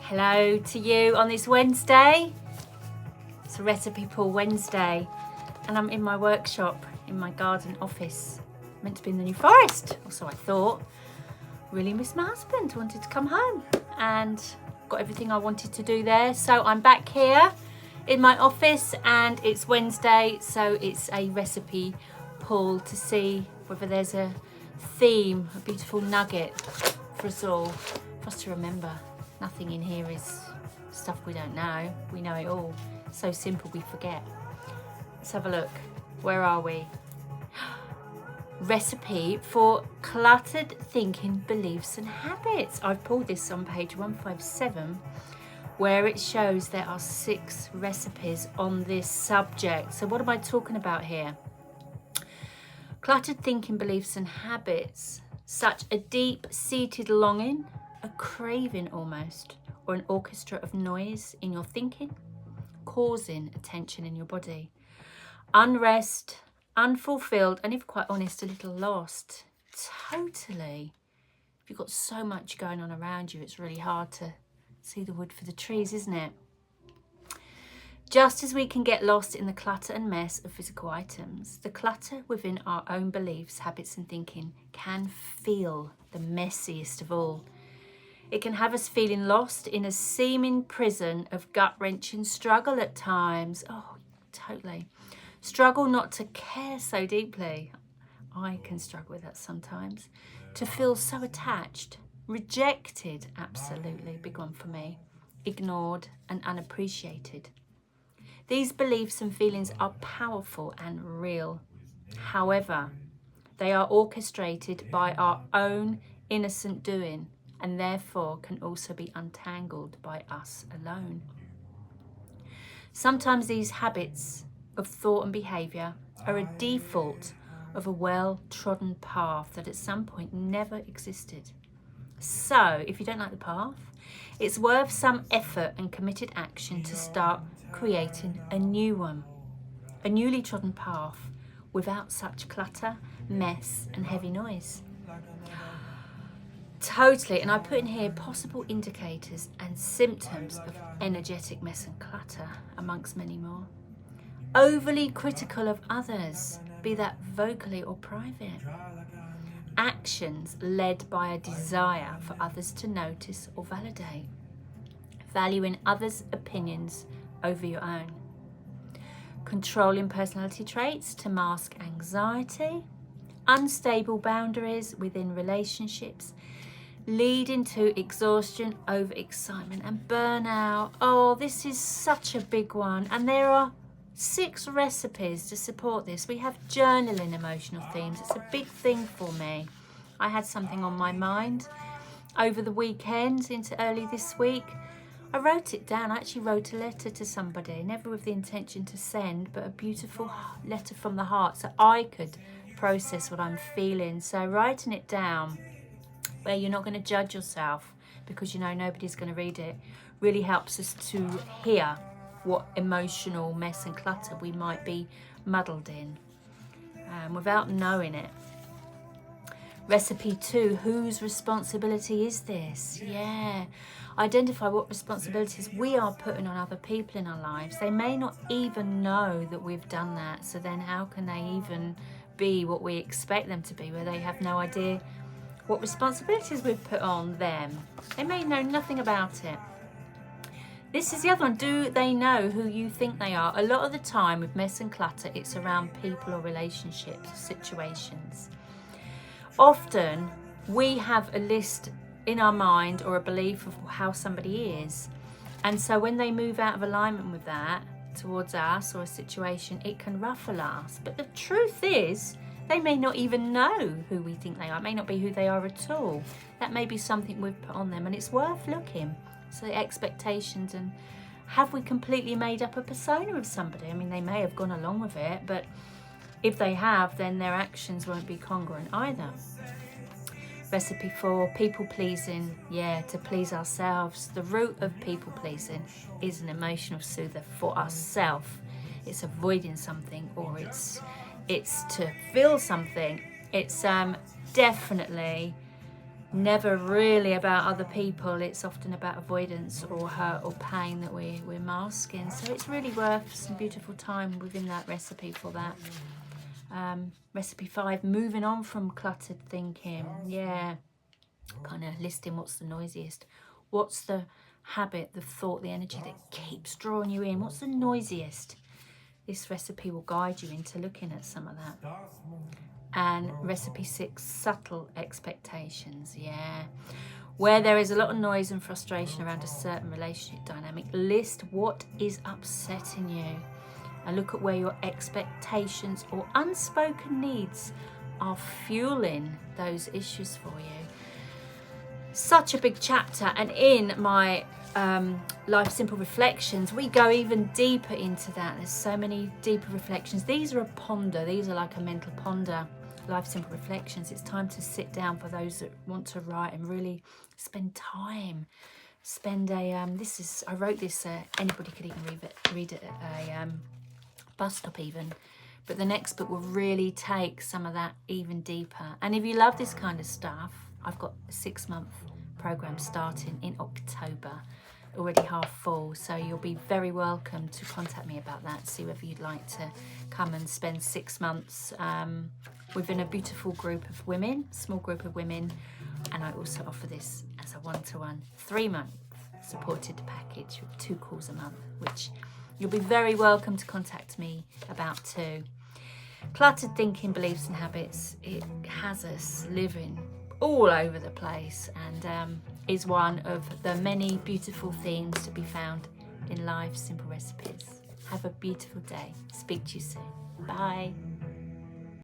Hello to you on this Wednesday. It's a Recipe Pool Wednesday and I'm in my workshop in my garden office. Meant to be in the New Forest, or so I thought. Really missed my husband, wanted to come home and got everything I wanted to do there. So I'm back here in my office and it's Wednesday, so it's a recipe pool to see whether there's a theme, a beautiful nugget for us all, for us to remember. Nothing in here is stuff we don't know. We know it all. So simple we forget. Let's have a look. Where are we? Recipe for cluttered thinking, beliefs and habits. I've pulled this on page 157 where it shows there are 6 recipes on this subject. So what am I talking about here? Cluttered thinking, beliefs and habits. Such a deep-seated longing, a craving almost, or an orchestra of noise in your thinking, causing a tension in your body. Unrest, unfulfilled, and if quite honest, a little lost. Totally. If you've got so much going on around you, it's really hard to see the wood for the trees, isn't it? Just as we can get lost in the clutter and mess of physical items, the clutter within our own beliefs, habits and thinking can feel the messiest of all. It can have us feeling lost in a seeming prison of gut-wrenching struggle at times. Oh, totally. Struggle not to care so deeply. I can struggle with that sometimes. To feel so attached, rejected, absolutely, big one for me, ignored and unappreciated. These beliefs and feelings are powerful and real. However, they are orchestrated by our own innocent doing and therefore can also be untangled by us alone. Sometimes these habits of thought and behaviour are a default of a well-trodden path that at some point never existed. So, if you don't like the path, it's worth some effort and committed action to start creating a new one, a newly trodden path without such clutter, mess and heavy noise. Totally, and I put in here possible indicators and symptoms of energetic mess and clutter, amongst many more. Overly critical of others, be that vocally or private. Actions led by a desire for others to notice or validate. Valuing others' opinions over your own. Controlling personality traits to mask anxiety. Unstable boundaries within relationships, leading to exhaustion, overexcitement and burnout. Oh, this is such a big one. And there are 6 recipes to support this. We have journaling emotional themes. It's a big thing for me. I had something on my mind over the weekend into early this week. I wrote it down. I actually wrote a letter to somebody, never with the intention to send, but a beautiful letter from the heart so I could process what I'm feeling. So writing it down where you're not going to judge yourself because you know nobody's going to read it really helps us to hear what emotional mess and clutter we might be muddled in without knowing it. Recipe 2, whose responsibility is this? Yeah, identify what responsibilities we are putting on other people in our lives. They may not even know that we've done that, so then how can they even be what we expect them to be, where they have no idea what responsibilities we've put on them? They may know nothing about it. This is the other one. Do they know who you think they are? A lot of the time with mess and clutter, it's around people or relationships, situations. Often we have a list in our mind or a belief of how somebody is. And so when they move out of alignment with that towards us or a situation, it can ruffle us. But the truth is, they may not even know who we think they are. It may not be who they are at all. That may be something we've put on them, and it's worth looking. So the expectations, and have we completely made up a persona of somebody? I mean, they may have gone along with it, but if they have, then their actions won't be congruent either. Recipe 4, people pleasing. Yeah, to please ourselves. The root of people pleasing is an emotional soother for ourselves. It's avoiding something, or it's to feel something. It's definitely never really about other people. It's often about avoidance or hurt or pain that we're masking. So it's really worth some beautiful time within that recipe for that. Recipe 5, moving on from cluttered thinking. Yeah, kind of listing what's the noisiest. What's the habit, the thought, the energy that keeps drawing you in? What's the noisiest? This recipe will guide you into looking at some of that. And recipe 6, subtle expectations. Yeah, where there is a lot of noise and frustration around a certain relationship dynamic, list what is upsetting you and look at where your expectations or unspoken needs are fueling those issues for you. Such a big chapter, and in my Life Simple Reflections we go even deeper into that. There's so many deeper reflections. These are a ponder, these are like a mental ponder. Life Simple Reflections, it's time to sit down for those that want to write and really spend time. Spend a I wrote this, anybody could even read it at a bus stop even, but the next book will really take some of that even deeper. And if you love this kind of stuff, I've got a 6-month program starting in October, already half full, so you'll be very welcome to contact me about that, see whether you'd like to come and spend 6 months within a beautiful group of women, small group of women. And I also offer this as a 1-to-1 3-month supported package with 2 calls a month, which you'll be very welcome to contact me about too. Cluttered thinking, beliefs and habits, it has us living all over the place, and is one of the many beautiful themes to be found in Life Simple Recipes. Have a beautiful day. Speak to you soon. Bye.